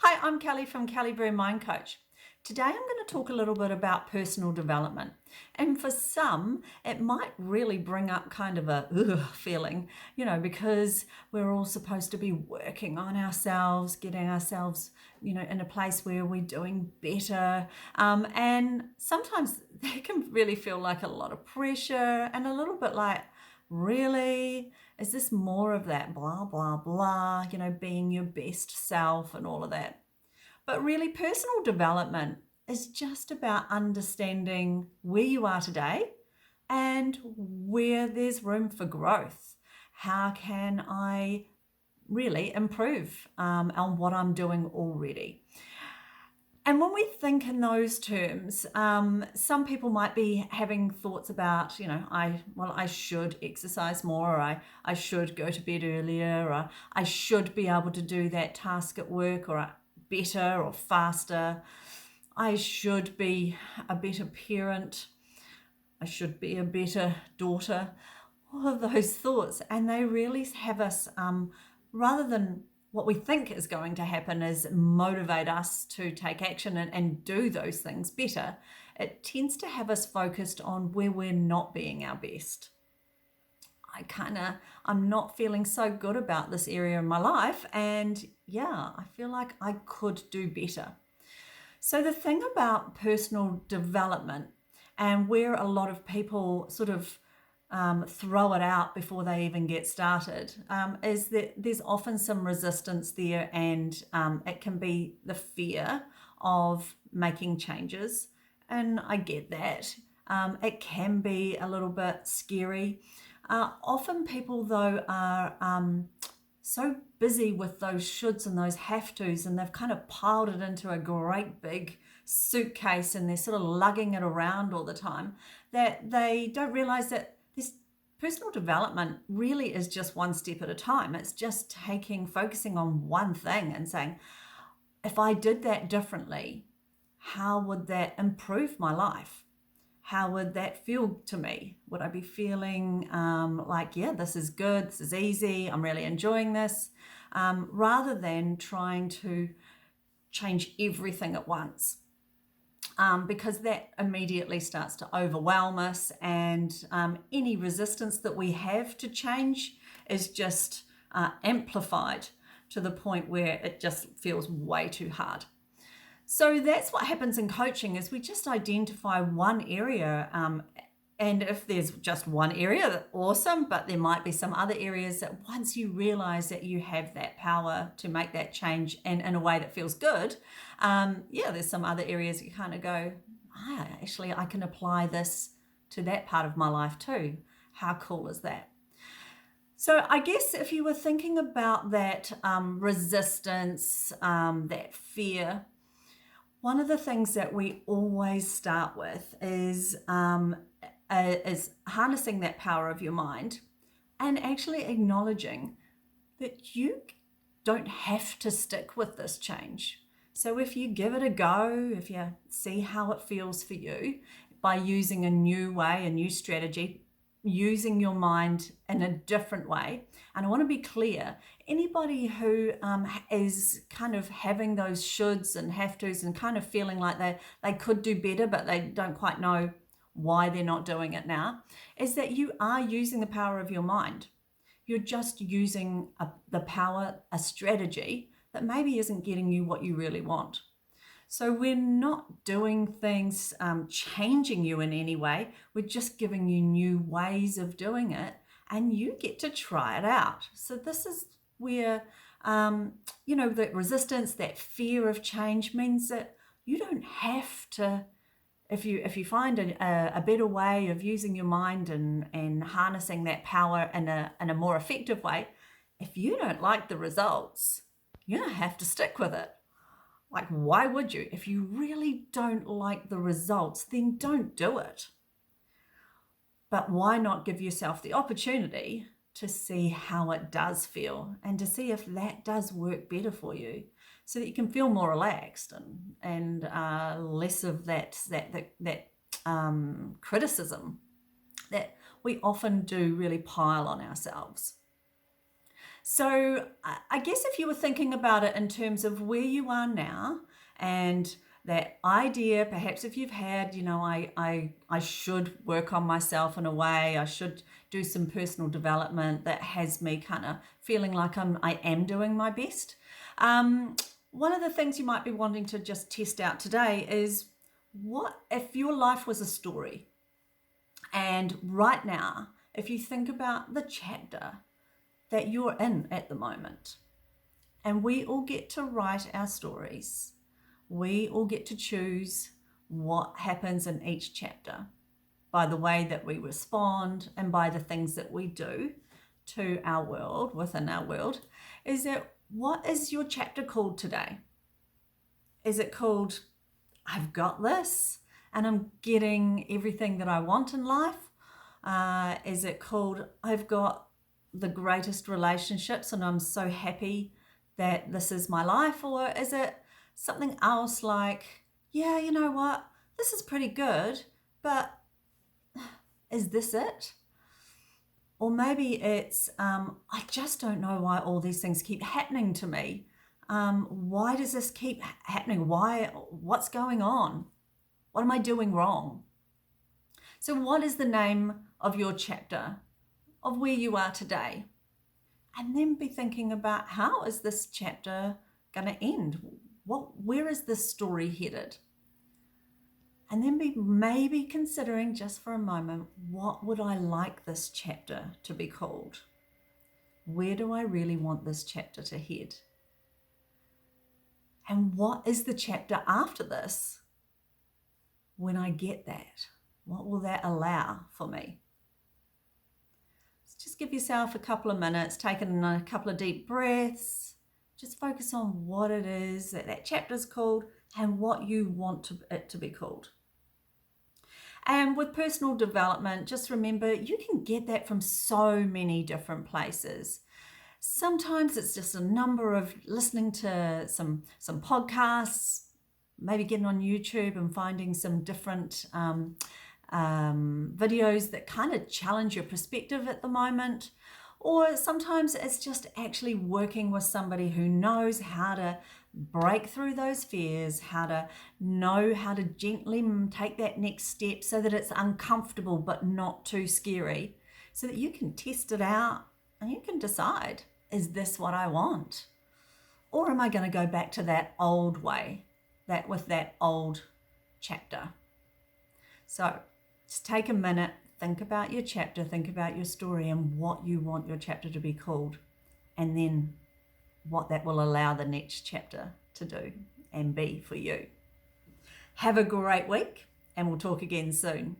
Hi, I'm Kelly from Kelly Brew Mind Coach. Today I'm going to talk a little bit about personal development. And for some, it might really bring up kind of a ugh feeling, because we're all supposed to be working on ourselves, getting ourselves, in a place where we're doing better. And sometimes that can really feel like a lot of pressure and a little bit like, really? Is this more of that blah, blah, blah, being your best self and all of that? But really, personal development is just about understanding where you are today and where there's room for growth. How can I really improve on what I'm doing already? And when we think in those terms, some people might be having thoughts about, I should exercise more, or I should go to bed earlier, or I should be able to do that task at work, or better or faster. I should be a better parent. I should be a better daughter. All of those thoughts, and they really have us, rather than what we think is going to happen is motivate us to take action and do those things better, it tends to have us focused on where we're not being our best. I'm not feeling so good about this area in my life, and I feel like I could do better. So the thing about personal development, and where a lot of people sort of throw it out before they even get started, is that there's often some resistance there, and it can be the fear of making changes. And I get that. It can be a little bit scary. Often people, though, are so busy with those shoulds and those have tos, and they've kind of piled it into a great big suitcase and they're sort of lugging it around all the time, that they don't realize that this personal development really is just one step at a time. It's just focusing on one thing and saying, if I did that differently, how would that improve my life? How would that feel to me? Would I be feeling like, yeah, this is good, this is easy, I'm really enjoying this, rather than trying to change everything at once, because that immediately starts to overwhelm us, and any resistance that we have to change is just amplified to the point where it just feels way too hard. So that's what happens in coaching, is we just identify one area, and if there's just one area, that's awesome, but there might be some other areas that once you realize that you have that power to make that change and in a way that feels good, there's some other areas you kind of go, actually I can apply this to that part of my life too. How cool is that? So I guess if you were thinking about that resistance, that fear, one of the things that we always start with is harnessing that power of your mind and actually acknowledging that you don't have to stick with this change. So if you give it a go, if you see how it feels for you by using a new way, a new strategy, using your mind in a different way. And I want to be clear, anybody who is kind of having those shoulds and have tos and kind of feeling like they could do better, but they don't quite know why they're not doing it now, is that you are using the power of your mind. You're just using a strategy that maybe isn't getting you what you really want. So we're not doing things, changing you in any way. We're just giving you new ways of doing it, and you get to try it out. So this is where, that resistance, that fear of change means that you don't have to, if you find a better way of using your mind and harnessing that power in a more effective way, if you don't like the results, you don't have to stick with it. Like, why would you? If you really don't like the results, then don't do it. But why not give yourself the opportunity to see how it does feel and to see if that does work better for you, so that you can feel more relaxed and less of that criticism that we often do really pile on ourselves. So I guess if you were thinking about it in terms of where you are now and that idea, perhaps if you've had, I should work on myself in a way, I should do some personal development that has me kind of feeling like I am doing my best. One of the things you might be wanting to just test out today is what if your life was a story? And right now, if you think about the chapter that you're in at the moment, and we all get to write our stories, we all get to choose what happens in each chapter by the way that we respond and by the things that we do to our world, within our world, is that what is your chapter called today? Is it called, I've got this and I'm getting everything that I want in life? Is it called, I've got the greatest relationships and I'm so happy that this is my life? Or is it something else like, yeah, you know what, this is pretty good, but is this it? Or maybe it's, I just don't know why all these things keep happening to me. Why does this keep happening? What's going on? What am I doing wrong? So what is the name of your chapter, of where you are today? And then be thinking about, how is this chapter going to end? Where is this story headed? And then be maybe considering just for a moment, what would I like this chapter to be called? Where do I really want this chapter to head? And what is the chapter after this? When I get that, what will that allow for me? So just give yourself a couple of minutes, take in a couple of deep breaths. Just focus on what it is that chapter's called and what you want it to be called. And with personal development, just remember, you can get that from so many different places. Sometimes it's just a number of listening to some podcasts, maybe getting on YouTube and finding some different videos that kind of challenge your perspective at the moment. Or sometimes it's just actually working with somebody who knows how to break through those fears, how to know how to gently take that next step so that it's uncomfortable but not too scary, so that you can test it out and you can decide, is this what I want? Or am I going to go back to that old way, that with that old chapter? So just take a minute, think about your chapter, think about your story and what you want your chapter to be called, and then what that will allow the next chapter to do and be for you. Have a great week, and we'll talk again soon.